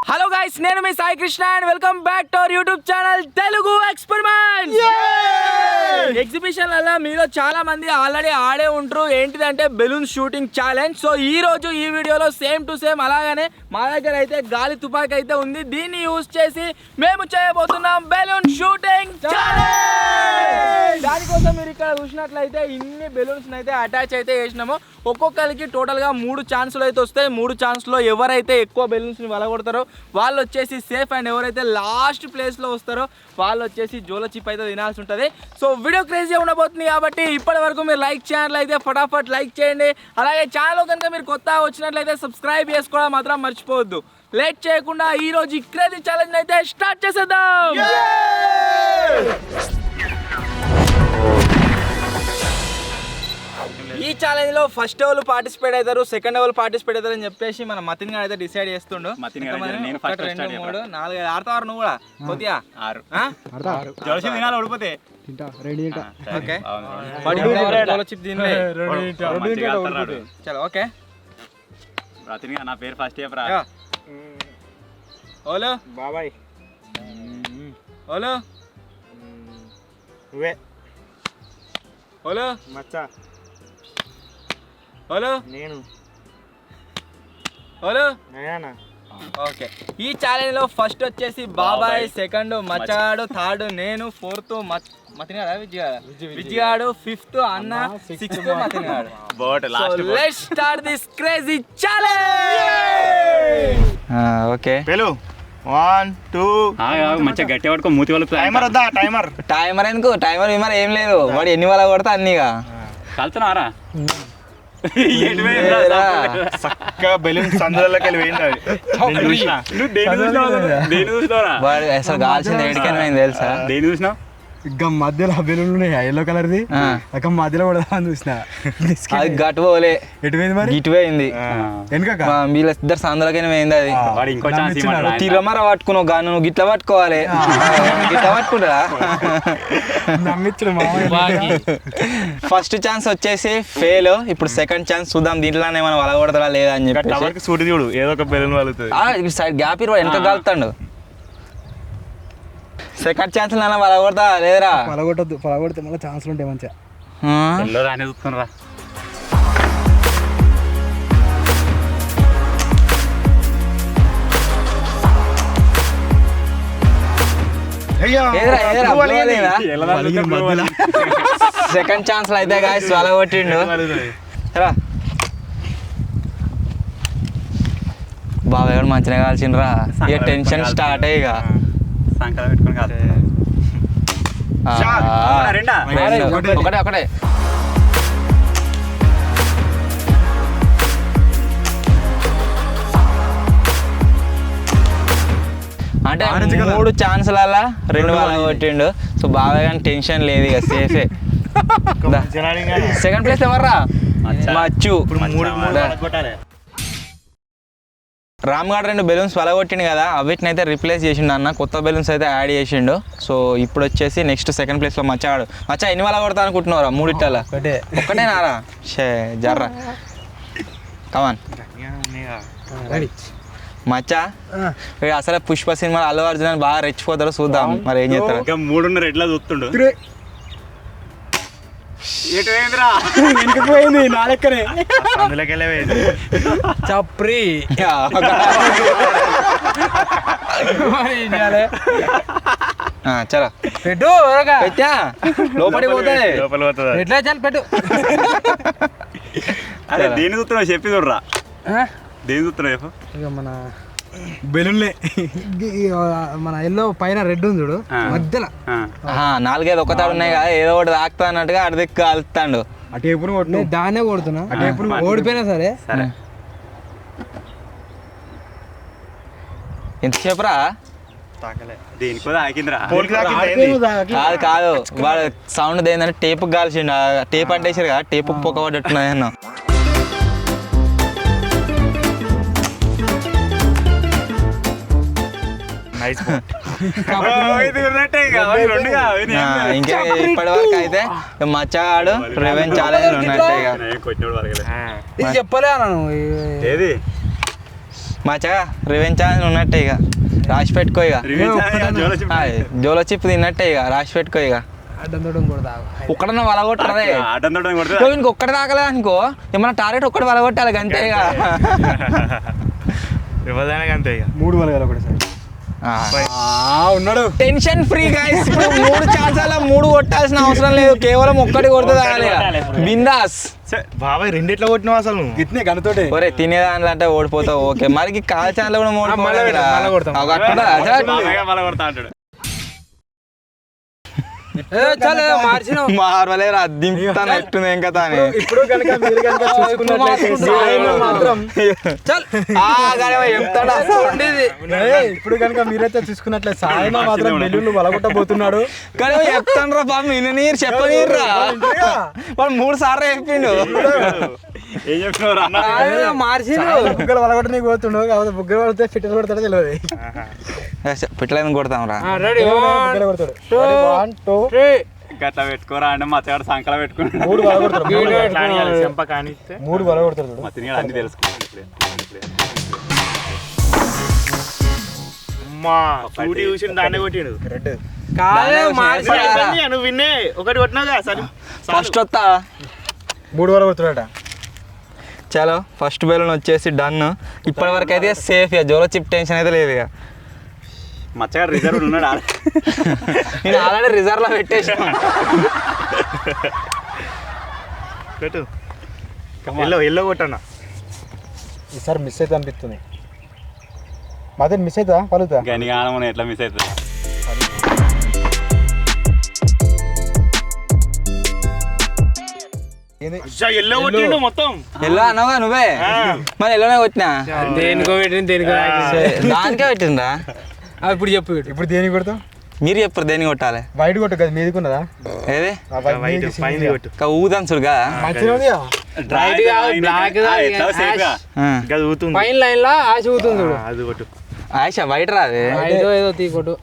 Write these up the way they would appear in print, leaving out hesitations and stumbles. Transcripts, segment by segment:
Hello guys, నేను మీ Sai Krishna and welcome back to our YouTube channel Telugu experiments. Exhibition వల్ల మీలో చాలా మంది ఆల్రెడీ ఆడే ఉంటారు. ఏంటిదంటే బెలూన్ షూటింగ్ ఛాలెంజ్. సో ఈ రోజు ఈ వీడియోలో సేమ్ టు సేమ్ అలాగనే మా దగ్గర అయితే గాలి తుపాకీ అయితే ఉంది. దీన్ని యూజ్ చేసి మేము చేయబోతున్నాం బెలూన్ షూటింగ్ ఛాలెంజ్. దానికోసం మీరు ఇక్కడ చూసినట్లయితే ఇన్ని బెలూన్స్ అయితే అటాచ్ అయితే చేసినాము. ఒక్కొక్కరికి టోటల్గా 3 ఛాన్సులు అయితే వస్తాయి. 3 ఛాన్స్లో ఎవరైతే ఎక్కువ బెలూన్స్ని వలగొడతారో వాళ్ళు వచ్చేసి సేఫ్, అండ్ ఎవరైతే లాస్ట్ ప్లేస్లో వస్తారో వాళ్ళు వచ్చేసి జోలో చిప్ అయితే తినాల్సి ఉంటుంది. సో వీడియో క్రేజీ ఉండబోతుంది కాబట్టి ఇప్పటి వరకు మీరు లైక్ చేయాలైతే ఫటాఫట్ లైక్ చేయండి. అలాగే ఛానల్ కనుక మీరు కొత్తగా వచ్చినట్లయితే సబ్స్క్రైబ్ చేసుకోవడం మాత్రం మర్చిపోవద్దు. లేట్ చేయకుండా ఈ రోజు ఈ క్రేజీ ఛాలెంజ్ అయితే స్టార్ట్ చేసేద్దాం. ఈ ఛాలెంజ్ లో ఫస్ట్ ఎవరు పార్టిసిపేట్ అవుతారు, సెకండ్ ఎవరు పార్టిసిపేట్ అవుతారు అని చెప్పేసి మన మతిన్ గారు అయితే డిసైడ్ చేస్తుండు. 1 2 3 4 5 ఆడతారు. నువ్వు కూడా కొద్దిగా 6 ఓడిపోతే ఓకే చలో ఓకే. నా పేరు ఫస్ట్ ఓలో బాబాయ్ ఓలో నువ్వే ఓలో మచ్చా ఓలో నేను ఓలో నేనా ఓకే. ఈ ఛాలెంజ్ లో ఫస్ట్ వచ్చేసి బాబాయ్, సెకండ్ మచ్చాడు, థర్డ్ నేను, ఫోర్త్ మతినాడా విజ్జిగాడు, ఫిఫ్త్ అన్న, 6th మతినాడు. Let's start this crazy challenge. Okay పెలు 1 2 మంచిగా గట్టి పట్టుకో మూతి వాళ్ళు టైమర్ వద్దా? టైమర్ ఎందుకు? టైమర్ విమర్ ఏం లేదు. వాడు ఎన్ని వాళ్ళ కొడతా అన్నీగా కలుతున్నారా చక్కగా బెలూన్ సందులకి వెళ్ళి పోయింది అది. వాడు అసలు కావాల్సింది ఏడికైనా తెలుసా? దేని చూసినావు? ఇంకా మధ్యలో బెలూన్లు ఉన్నాయి ఎల్లో కలర్ది, అక్క మధ్యలో కూడా చూసిన అది గట్టు పోలే, ఎటు పోయింది మరి? ఇటు పోయింది వెనక వీళ్ళ ఇద్దరు సందులకైనా పోయింది అది. వాడు ఇంకో ఛాన్స్ తిరమర పట్టుకున్నావు గాను, నువ్వు గిట్ల పట్టుకోవాలి. గిట్ల పట్టుకుంటారా? నమ్మించడు ఫస్ట్ ఛాన్స్ వచ్చేసి ఫెయిల్. ఇప్పుడు సెకండ్ ఛాన్స్ చూద్దాం దీంట్లోనే మనం వలగొడతా లేదా అని చెప్పి. సూటి చూడు ఏదో ఒక బెలూన్ వాలుతుంది. సైడ్ గ్యాప్ ఇరు, వెనక కాలుతాడు. సెకండ్ ఛాన్స్ నాన్న వలగొడతా లేదురా? పలగొట్టద్దు, పలగొడితే మళ్ళీ ఛాన్స్లు ఉంటాయి మంచిగా. రానే చూస్తున్నారా? సెకండ్ ఛాన్స్ అయితే గాయస్ వలగొట్టిండు. బాబాయ్ కూడా మంచిగా కాల్చిండ్రా. ఇక టెన్షన్ స్టార్ట్ అయ్యి ఇక సంకలం పెట్టుకుని కాదు. ఒకటే ఒకటే అంటే 3 ఛాన్సులల్లా 2 వాళ్ళ కొట్టిండు. సో బాబాయ్ కానీ టెన్షన్ లేదు, ఇక సేఫే. సెకండ్ ప్లేస్ ఎవర్రా? మచ్చు. రామ్ గారు 2 బెలూన్స్ వలగొట్టిండు కదా, వీటిని అయితే రిప్లేస్ చేసిండు అన్న. కొత్త బెలూన్స్ అయితే యాడ్ చేసిండు. సో ఇప్పుడు వచ్చేసి నెక్స్ట్ సెకండ్ ప్లేస్లో మచ్చాడు. మచ్చా ఎన్ని వల కొడతా అనుకుంటున్నారా? 3 ఒక్కటేనారా? షే జర్రా కమాన్ మచ్చా. అసలే పుష్ప సినిమా అల్లు అర్జున్ బాగా రెచ్చిపోతారు. చూద్దాం మరి ఏం చేస్తారు. 3 ఎట్లా చూస్తుండు. వెనకపోయింది నా లెక్కనే. అందులోకి వెళ్ళే చప్రి చలో పెట్టు, పెట్టా లోపలి పోతుంది. లోపల పోతుందా? ఎట్లా చాలు పెట్టు. అరే దేని చూస్తున్నావు చెప్పి చూడరా. దేని చూస్తున్నావు చెప్పు. ఇక మన బెలూన్లే మన ఎల్లో పైన రెడ్ ఉంది చూడు, మధ్యలో 4 5 ఒకతాడు ఉన్నాయి కదా, ఏదో ఒకటి తాకుతా అన్నట్టుగా అడిది కాలుతాడు. అటు ఎప్పుడు కొట్టు, దాన్నే కొడుతున్నా. అటు ఎప్పుడు ఓడిపోయినా సరే. ఎంతసేపు రా? దేనికి ఆకిందిరా? కాదు కాదు, వాడు సౌండ్ ఏంటంటే టేపు కాల్చిండు. టేప్ అంటేసారు కదా, టేపు పొక్క పడ్డట్టున్నది అన్న. ఇంకా ఇప్పటి వరకు అయితే మచ్చగాడు రెవెన్యూ ఛాలెంజ్ ఉన్నట్టే. చెప్పలే అన్న ఏది మచ్చగా రివెంజ్ ఛాన్స్ ఉన్నట్టే ఇక రాసి పెట్టుకో ఇక జోలో చిప్ తిన్నట్టే ఇక రాసి పెట్టుకో ఇక అడ్డం తోడం కూడా ఒక్కడన్నా వలగొట్టరే ఇంకొక్కటి తాకలే అనుకో ఏమన్నా టార్గెట్ ఒక్కటి వలగొట్టాలి అంతే ఇక ఎవరిదైనా అంతే ఇక 3 వలగాలి ఒకటిసారి ఉన్నాడు టెన్షన్ ఫ్రీ గైస్. ఇప్పుడు 3 ఛాన్సాల 3 కొట్టాల్సిన అవసరం లేదు, కేవలం ఒక్కటి కొడితే తాగాలి బిందాస్. బాబాయ్ రెండిట్లో కొట్టినావు అసలు నువ్వు గిట్నే గనతోటే ఒరే తినేదాంట్లో అంటే ఓడిపోతావు ఓకే, మరి కాల్ ఛానల్ కూడా మళ్ళా కొడతాం. కొడతా అంటాడు. మార్వలేరా దింపుతానట్టుంది ఏం కదా అని. ఇప్పుడు కనుక మీరు కనుక చూసుకున్నట్లయితే సాయిలో మాత్రం ఇప్పుడు కనుక మీరైతే చూసుకున్నట్లయితే సాయిలో మాత్రం బెలూన్లు వలగొట్టబోతున్నాడు. కానీ చెప్తాను రా బాబు, విననీరు చెప్పనీరు రా. వాడు 3 సార్లు చెప్పిండు. ఏం చెప్తున్నావు మార్చి బుగ్గలు వలగొట్ట నీకు పోతుండు, కాకపోతే బుగ్గలు పడితే ఫిట్టలు కొడతాడో తెలియదు. పిట్లని కొడతాం రా. బుగ్గలు కొడతాడు. 1 2 3 గట్లా పెట్టుకోరా అంటే మచ్చగాడు సంకల పెట్టుకుని 3 వలగొడతాడు. చెంప కానిస్తే 3 వలగొడతాడు. మా తిని అన్ని తెలుసుకున్నాను. చూసి దాన్ని కొట్టిడు రెడ్ నువ్వు విన్నే ఒకటి కొట్టినావుగా సరే ఫస్ట్ వస్తా 3 వలగొడతాడట. చలో ఫస్ట్ బెలూన్ వచ్చేసి డన్. ఇప్పటి వరకు అయితే సేఫ్ ఇక, జోలో చిప్ టెన్షన్ అయితే లేదు ఇక. మచ్చగాడు రిజర్వ్ ఉన్నాడు. నేను ఆల్రెడీ రిజర్వ్లో పెట్టేసాను. పెట్టు ఎల్లో కొట్టన్నా. ఈసారి మిస్ అయితే అనిపిస్తుంది. మాదే మిస్ అవుతుందా పలుగుతా గనిగానం ఎట్లా మిస్ అవుతుంది. ఎల్లో కొట్టిండు మొత్తం. ఎల్లో అన్నావుగా నువ్వే, మరి ఎల్లోనే కొట్టినా. దేనికో పెట్టింది దేనికో దానికే పెట్టిండ్రా. ఇప్పుడు చెప్పు, ఇప్పుడు దేనికి కొడతాం? మీరు చెప్పరు దేనికి కొట్టాలి. వైట్ కొట్టు కదా, మీదికున్నదా? ఏది కొట్టు ఊదాం చూడుగా. పైన లైన్ లా ఆశ ఊతుంది చూడు. అది కొట్టు. ఆయిషా వైట్ రాదే. ఏదో తీ కొట్టు.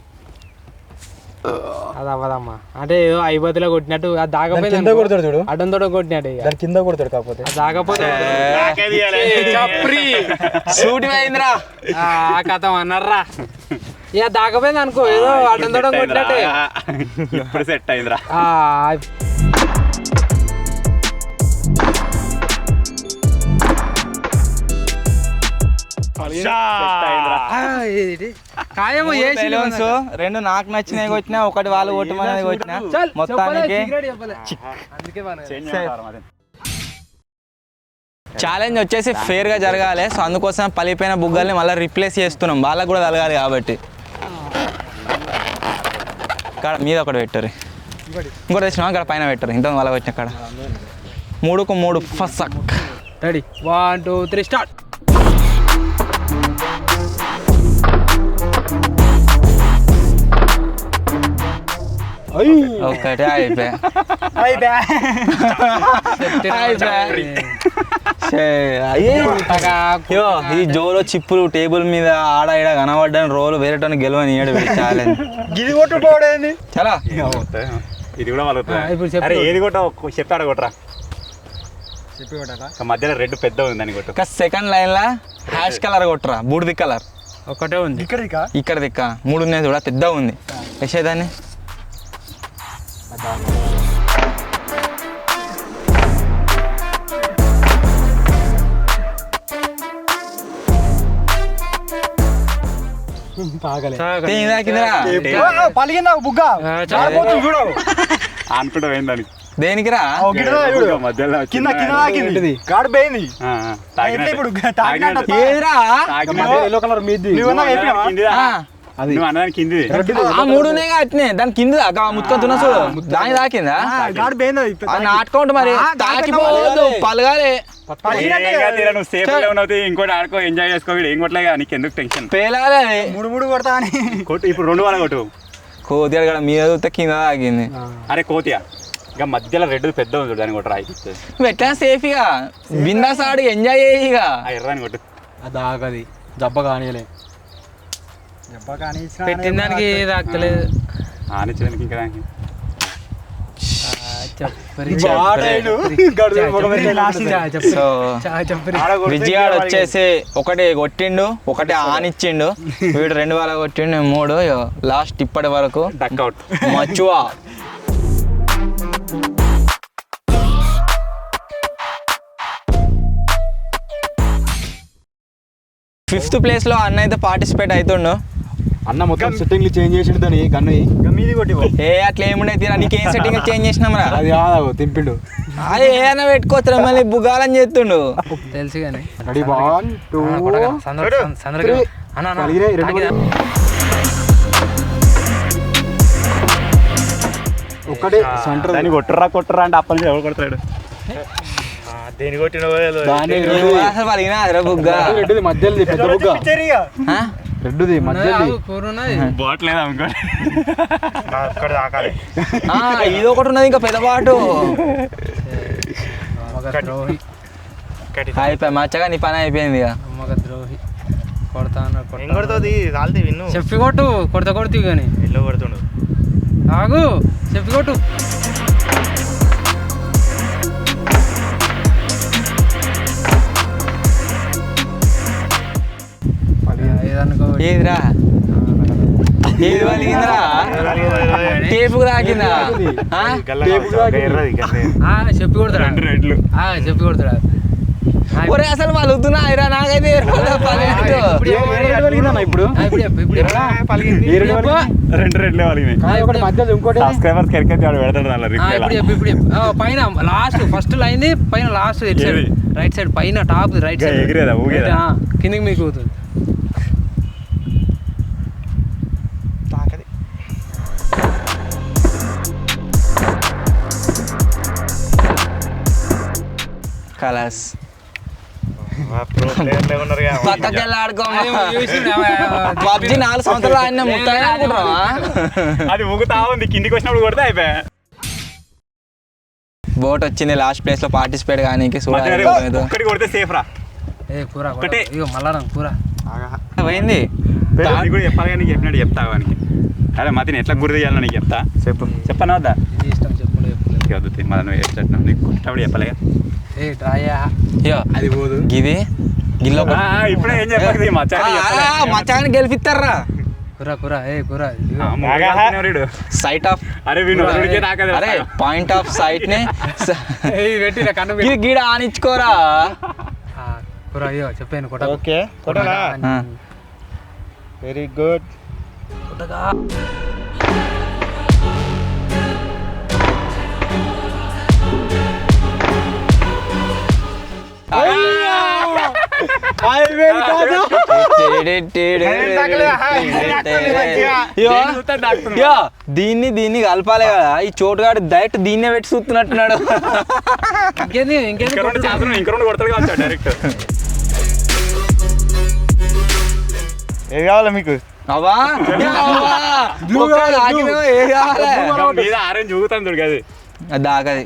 అది అవ్వదమ్మా, అంటే ఏదో అయిపోతేలో కొట్టినట్టు. అది దాకపోతే కింద కొడతాడు చూడు, అడ్డం తోట కొట్టినట్టు దాని కింద కొడతాడు. కాకపోతే దాకపోతే సూటి అయిందిరా. ఆ కథం అన్నారా. ఇక దాకపోయింది అనుకో, ఏదో అడ్డం తోట కొట్టినట్టే. ఇప్పుడు సెట్ అయిందిరా. ఖాయమో బెలూన్స్ 2 నాకు నచ్చినవి కొట్టినా, ఒకటి వాళ్ళు కొట్టమనేది కొట్టినా. మొత్తానికి ఛాలెంజ్ వచ్చేసి ఫేర్ గా జరగాలి. సో అందుకోసం పలిపోయిన బుగ్గల్ని మళ్ళీ రిప్లేస్ చేస్తున్నాం, వాళ్ళకు కూడా తలగాలి కాబట్టి. మీద ఒకటి పెట్టరు, ఇంకోటి తెచ్చినా అక్కడ పైన పెట్టరు. ఇంత వాళ్ళ వచ్చిన అక్కడ 3కు 3 ఫస్ట్. Ready 1 2 3 start. ఒకటే అయిపోయా. ఈ జోలో చిప్పులు టేబుల్ మీద ఆడ ఈడ కనబడ్డాను. రోలు వేరే గెలవని ఛాలెంజ్. గిది కొట్టుకోవడం చాలా ఇది కూడా వాళ్ళు ఏది కొట్ట చెప్పాడు కొట్టరా. మధ్యలో రెడ్ పెద్ద ఉంది దాన్ని కొట్టు. సెకండ్ లైన్ లా హ్యాష్ కలర్ కొట్టరా, బూడిది కలర్ ఒకటే ఉంది. ఇక్కడ దిక్క 3 ఉన్నాయి చూడ, పెద్ద ఉంది. వేసేదాన్ని పలిగిందా బుగ్గ చూడు అనుకుంటా పోయింది దానికి. దేనికిరా మధ్యలో కింద గాడు పోయింది. ఎల్లో కలర్ మీది నువ్వు అన్నదాని కింది. ఆ 3 ఉన్నాయి అట్నే దాని కింద ముత్తుకొని చూడు, దాని తాకిందా నాటుకోండి మరి. తాకిపోదు పలగాలి. నువ్వు సేఫ్ ఉన్నావు, ఇంకోటి ఆడుకో, ఎంజాయ్ చేసుకో. ఏం కొట్టలేగా, నీకు ఎందుకు టెన్షన్. పేలాలి 3 కొడతా అని కొట్టు. ఇప్పుడు 2 వాళ్ళ కొట్టు. కోతి అడగడ మీద చూస్తే కింద తాకింది. అరే కోతియా, ఇంకా మధ్యలో రెడ్ పెద్ద ఉంది దాన్ని కొట్టు. రాయిస్తుంది నువ్వు ఎట్లా సేఫ్ ఇక బిందాస్ ఆడి ఎంజాయ్ చేయి. ఇక ఎర్రాని కొట్టు. అది ఆగది జబ్బ కానియలే. పెట్టిన దానికి తాకలేదు. ఆనిచ్చేదానికి ఇంకా సో విజయాడు వచ్చేసి ఒకటి కొట్టిండు, ఒకటి ఆనిచ్చిండు, వీడు 2 బాల్ కొట్టిండు, 3. లాస్ట్ ఇప్పటి వరకు డక్అవుట్ మచ్చువా. ఫిఫ్త్ ప్లేస్ లో అన్న అయితే పార్టిసిపేట్ అవుతుండు. అన్న మొత్తం సెట్టింగ్లు చేంజ్ చేసిండు దాని గన్ను మీది కొట్టి ఏ అట్లా ఏముండే తీరా, నీకేం సెట్టింగ్ చేంజ్ చేసినామరా? అది కాదు తింపిండు. అదే ఏమైనా పెట్టుకోవచ్చురా, మళ్ళీ బుగాలని చేస్తుండు. తెలుసు కానీ రెడీ 1 2 ఒకటి సెంటర్ దాన్ని కొట్టరా అంటే అప్పని ఎవరు కొడతాడు? దేని కొట్టిన అసలు పలిగినా అదిరా బుగ్గ. రెడ్డిది మధ్యలోది పెద్ద బుగ్గ, రెడ్డిది మధ్యలోది బాట్ లేదా అనుకోండి. ఇది ఒకటి ఉన్నది, ఇంకా పెద్ద పాటు అయిపోయి మచ్చగా నీ పని అయిపోయింది ఇక. ద్రోహి కొడతా చెప్పి కొట్టు, కొడుతూ కానీ ఎల్లో కొడుతుండు. ఆగు చెప్పి కొట్టు. ఏదిరా ఏది పలిగిందిరా? టేపుకు తాకిందా? చెప్పి కొడతాడు, చెప్పి కొడతాడు. ఒరే అసలు పలుకుతున్నా అయిరా, నాకైతే ఇప్పుడు రెండు రెడ్లే పలిగినాయి. ఒకటి మధ్యలో ఇంకోటి సబ్స్క్రైబర్స్ కెరికెత్తాడు పెడతాడు అలా ఇప్పుడు పైన లాస్ట్ ఫస్ట్ లైన్ పైన లాస్ట్ రైట్ సైడ్ పైన టాప్ రైట్ సైడ్ ఎగిరేదా ఊగేదా? కిందికి మీకు పోతుంది. కలాస్ పక్కకెళ్ళి ఆడుకో. పబ్జి 4 సంవత్సరాలు ఆయన ముట్టాయి అనుకుంటున్నావా? అది ఊగుతా ఉంది, కిందికి వచ్చినప్పుడు కొడితే అయిపోయా. బోట్ వచ్చింది లాస్ట్ ప్లేస్ లో పార్టిసిపేట్ కానీ ఒక్కటి కొడితే సేఫ్ రా. ఒకటే మళ్ళా కూర పోయింది. కూడా చెప్పాలి కానీ చెప్పినట్టు చెప్తా వానికి. అదే మతిని ఎట్లా గుర్తు చేయాలని నీకు చెప్తా. చెప్పనా వద్దా? ఇష్టం చెప్పుడు వద్దు మళ్ళీ నువ్వు చెప్తాను, నీకు కొట్టినప్పుడు చెప్పాలి. అది పోదు గిది గిల్లో ఇప్పుడే ఏం చెప్పాలి, మచ్చాన్ని గెలిపిస్తారా? సైట్ ఆఫ్ అరే పాయింట్ ఆఫ్ సైట్ ని గీడ ఆనిచ్చుకోరా. చెప్పాను ఓకే వెరీ గుడ్. దీన్ని కలపాలి కదా, ఈ చోటుగాడు డైరెక్ట్ దీన్నే పెట్టి చూస్తున్నట్టున్నాడు. డైరెక్ట్ ఏది కావాలా మీకు? అవా ఆరెంజ్ ఊగుతాను అది దాకది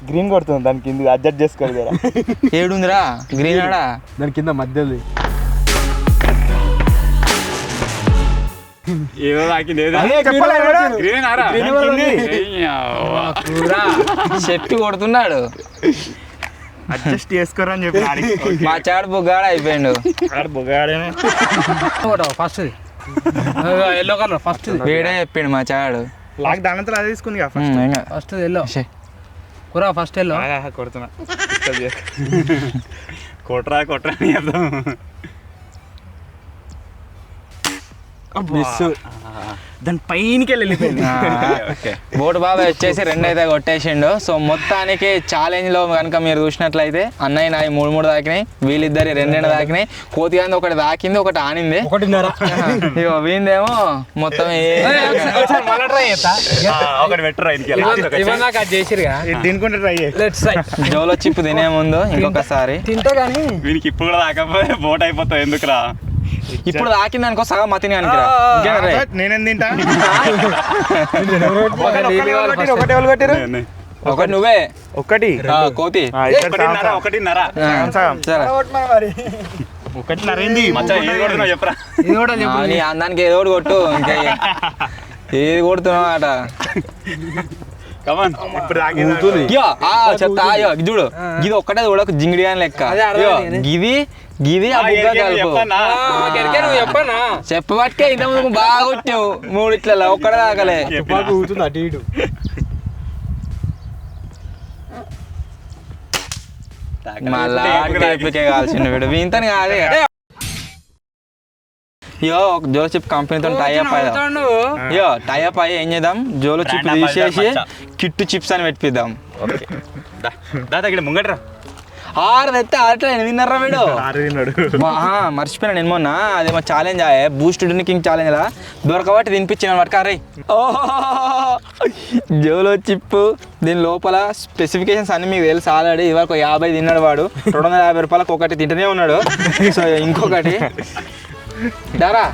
గ్రీన్ కొడుతుంది, దాని కింద అడ్జస్ట్ చేసుకోవాలి కదా. ఏడుందిరా గ్రీన్ ఆడా? దాని కింద మధ్యది ఏదో తాకింది. చెప్పి కొడుతున్నాడు, అడ్జస్ట్ చేసుకోరా అని చెప్పి. మా చాడు బుగ్గాడు అయిపోయిండు. బుగాడేనే ఫస్ట్ ఎల్లో కలర్ ఫస్ట్ వేడే చెప్పిండు మా చాడు. దానంతా అది తీసుకుంది ఫస్ట్ ఎల్లో కూర ఫస్ట్ ఎల్లో కొడుతున్నా. కొట్రా అని చెప్తాం. దాని పైనకి వెళ్ళిపోయింది. బోటు బాబాయ్ వచ్చేసి 2 అయితే కొట్టేసిండు. సో మొత్తానికి ఛాలెంజ్ లో కనుక మీరు చూసినట్లయితే అన్నయ్య నాయి 3 దాకినాయి, వీళ్ళిద్దరి 2 దాకినాయి. కోతి గాంధీ ఒకటి దాకింది, ఒకటి ఆనింది. ఇగో వీందేమో మొత్తం జోలో చిప్పు తినే ముందు ఇంకొకసారి తింటా కానీ వీనికి ఇప్పుడు కూడా దాకపోతే బోట్ అయిపోతావు ఎందుకురా. ఇప్పుడు తాకింది అనుకో సగం మతిని అనుకో. నేనేం తింటా? ఒకటి నువ్వే, ఒకటి కోతి ఒకటిన్నర చెప్పరా. నీ అందానికి ఏదో ఒకటి కొట్టు, ఇంకా ఏది కొడుతున్నావు అట. కమాన్ ఇప్పుడు చెప్తా అయ్యో చూడు ఇది ఒక్కటే చూడకు జింగిడి అని లెక్క అయ్యో గిది ఆ బుగ్గ కలుపు నువ్వు చెప్పనా చెప్పబట్టే ఇంత ముందు బాగా కొట్టావు 3 ఇట్లా ఒక్కడే తాకలే ఊగుతుంది అటు ఇటు మళ్ళా టేపుకే కాల్సిండు వీడు ఇంతని కాదే యో జోలో చిప్ కంపెనీతో టైఅప్ అయ్యో టైఅప్ అయ్యి ఏం చేద్దాం జోలో చిప్ తీసేసి కిట్టు చిప్స్ అని పెట్టిద్దాం దాదా ఇక్కడ ముంగట్రా 6 తెస్తే 6 8.5 వీడు మర్చిపోయినా నేను మొన్న అదేమో ఛాలెంజ్ ఆయే బూస్ట్ డ్రింకింగ్ ఛాలెంజ్ లా దొరకబట్టి తినిపించిన పట్టుక అరే జోలో చిప్ దీని లోపల స్పెసిఫికేషన్స్ అన్ని మీకు తెలుసు ఆల్రెడీ ఇవరకు 50 తిన్నాడు వాడు 250 రూపాయలకు ఒకటి తింటూనే ఉన్నాడు సో ఇంకొకటి దారా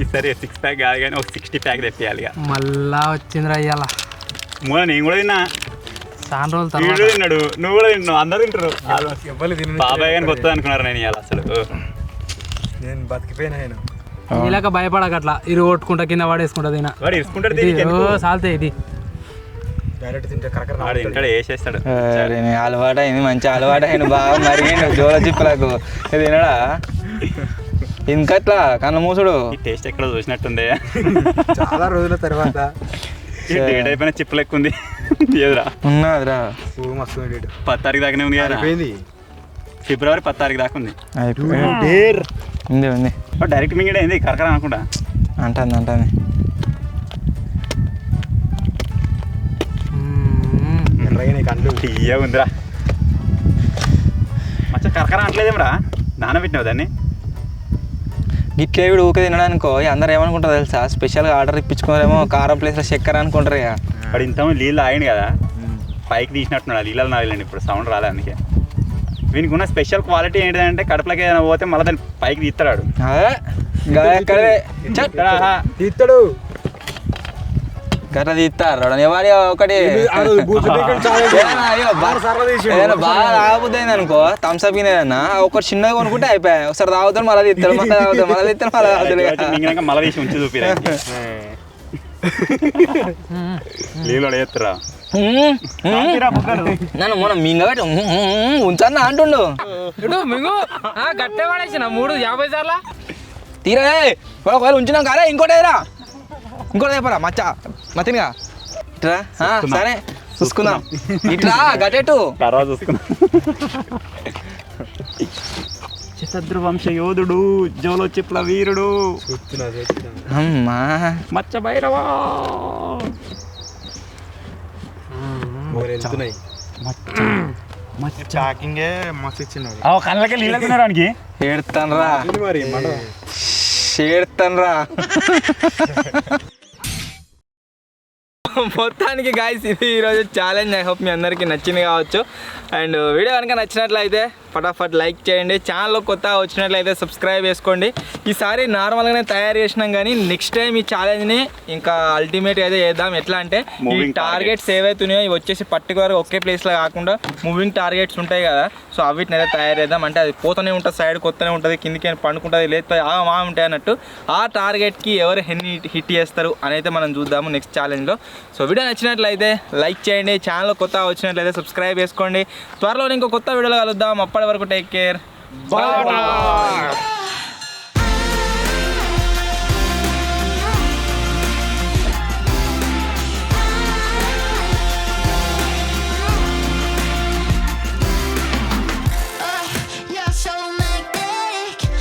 ఈసారి 6 ప్యాక్ కాదు కానీ ఒక 60 ప్యాక్ తెప్పియాలి ఇక మళ్ళా వచ్చిందిరా ఇయ్యాల మూల నేను కూడా తిన్నా చాలా రోజులు వీడు తర్వాత తిన్నాడు నువ్వు కూడా తిన్నావు అందరు తింటారు బాబాయ్ కానీ కొత్తది అనుకున్నారు నేను ఇవాళ అసలు నేను బతికిపోయినా నేను ఇలాక భయపడక అట్లా ఇరు కొట్టుకుంటా కింద పడేసుకుంటా తిన వాడు ఇసుకుంటాడు దీనికి ఎందుకు? సాల్తే ఇది డైరెక్ట్ తింటే కరకర వాడు తింటాడు వేసేస్తాడు అలవాటు అయింది మంచి అలవాటు అయింది బాగా మరిగిండు జోలో చిప్పులకు ఇది తినడా ఇంకట్లా కళ్ళ మూసుడు ఈ టేస్ట్ ఎక్కడ చూసినట్టుంది చాలా రోజుల తర్వాత డేట్ అయిపోయిన చిప్పు లెక్క ఉంది ఏదిరా ఉన్నదిరా మస్తు 10 తారీఖు దాకానే ఉంది కదా అయిపోయింది ఫిబ్రవరి 10 తారీఖు దాకా ఉంది ఉంది డైరెక్ట్ మింగడే ఏంది కరకర అనుకుంటా అంటుంది ఎర్రగా కళ్ళు తీయ ఉందిరా మచ్చ కరకర అంటలేదేమరా నానబెట్టినావు దాన్ని గిట్లే వీడు ఊకే తినడానికో అందరు ఏమనుకుంటారు తెలుసా స్పెషల్గా ఆర్డర్ ఇప్పించుకోరేమో కారం ప్లేస్లో చక్కెర అనుకుంటారు ఇక వాడు ఇంత నీళ్ళు ఆయండి కదా పైకి తీసినట్టున్నాడు నీళ్ళలో నాగలేండి ఇప్పుడు సౌండ్ రాలే అందుకే వీనికి ఉన్న స్పెషల్ క్వాలిటీ ఏంటిదంటే కడుపులోకి ఏదైనా పోతే మళ్ళీ దాన్ని పైకి తీస్తాడు తీస్తాడు గట్లా తీస్తారు ఎవరి ఒకటి ఏదైనా బాగా తాగబోద్ది అనుకో థమ్స్అప్ ఏదన్నా ఒకటి చిన్నగా కొనుక్కుంటే అయిపోయాయి ఒకసారి తాగుతాడు మళ్ళీ తీస్తాడు మళ్ళీ తాగుతాడు మళ్ళీ తీస్తాడు మళ్ళీ తాగుతాడు మింగినాక మళ్ళీ తీసి ఉంచి చూపి నీళ్ళు చేస్తారా నన్ను మొన్న మింగబెట్టి ఉంచన్నా అంటుండు మింగు గట్టే పడేసిన 350 సార్లా తీరా ఒకవేళ ఉంచినాం కాదే ఇంకోటి ఏరా ఇంకోటి చెప్పరా మచ్చినిగా ఇట్రా సరే చూసుకుందాం ఇట్రా గటెట్టు తర్వాత చూసుకున్నా శతద్రువంశ యోధుడు జోలో చిప్ల వీరుడు అమ్మా మచ్చ భైరవా వెళ్తున్నాయి చాకింగే మస్తు ఇచ్చినాడు కళ్ళకి నీళ్ళు తినడానికి ఏడుతాన్రా మరి ఏడుతాన్రా మొత్తానికి గాయస్ ఇది ఈరోజు ఛాలెంజ్ ఐ హోప్ మీ అందరికీ నచ్చింది కావచ్చు అండ్ వీడియో కనుక నచ్చినట్లయితే ఫటాఫట్ లైక్ చేయండి ఛానల్లో కొత్తగా వచ్చినట్లయితే సబ్స్క్రైబ్ చేసుకోండి ఈసారి నార్మల్గానే తయారు చేసినాం కానీ నెక్స్ట్ టైం ఈ ఛాలెంజ్ని ఇంకా అల్టిమేట్ అయితే చేద్దాం ఎట్లా అంటే ఈ టార్గెట్స్ ఏవైతున్నాయో ఇవి వచ్చేసి పర్టికులర్గా ఒకే ప్లేస్లో కాకుండా మూవింగ్ టార్గెట్స్ ఉంటాయి కదా సో అవిటిని అయితే తయారు చేద్దాం అంటే అది పోతూనే ఉంటుంది సైడ్ కొత్తనే ఉంటుంది కిందికి పండుకుంటుంది లేకపోతే మా ఉంటాయి అన్నట్టు ఆ టార్గెట్కి ఎవరు ఎన్ని హిట్ చేస్తారు అని అయితే మనం చూద్దాము నెక్స్ట్ ఛాలెంజ్లో సో వీడియో నచ్చినట్లయితే లైక్ చేయండి ఛానల్ కొత్తగా వచ్చినట్లయితే సబ్స్క్రైబ్ చేసుకోండి త్వరలో ఇంకో కొత్త వీడియోలో కలుద్దాం అప్పటి వరకు టేక్ కేర్ బాయ్.